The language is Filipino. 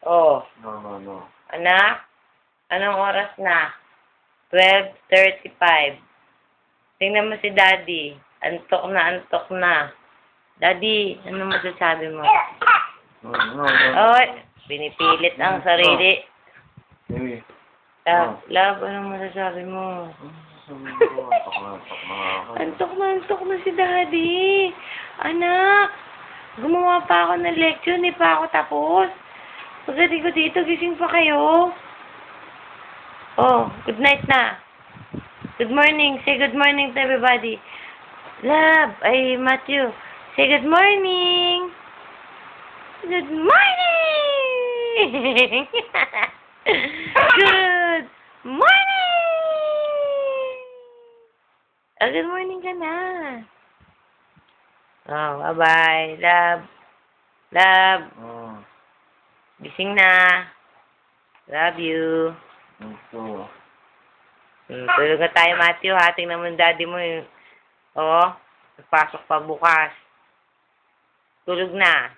Oh, No. anak, anong oras na? 12:35. Tingnan mo si Daddy. Antok na. Daddy, ano masasabi mo? No. Oy, pinipilit ang sarili. Baby. Love, ano masasabi mo? Antok na si Daddy. Anak, gumawa pa ako ng lecture, hindi pa ako tapos. Pagdating ko dito, gising pa kayo. Oh, good night na. Good morning. Say good morning to everybody. Love, Matthew. Say good morning. Good morning. Good morning. Good morning ka na. Oh, bye-bye. Love. Gising na. Love you. Tulog na tayo, Matthew, ha? Tingnan mo yung daddy mo, yung... Oh, nagpasok pa bukas. Tulog na.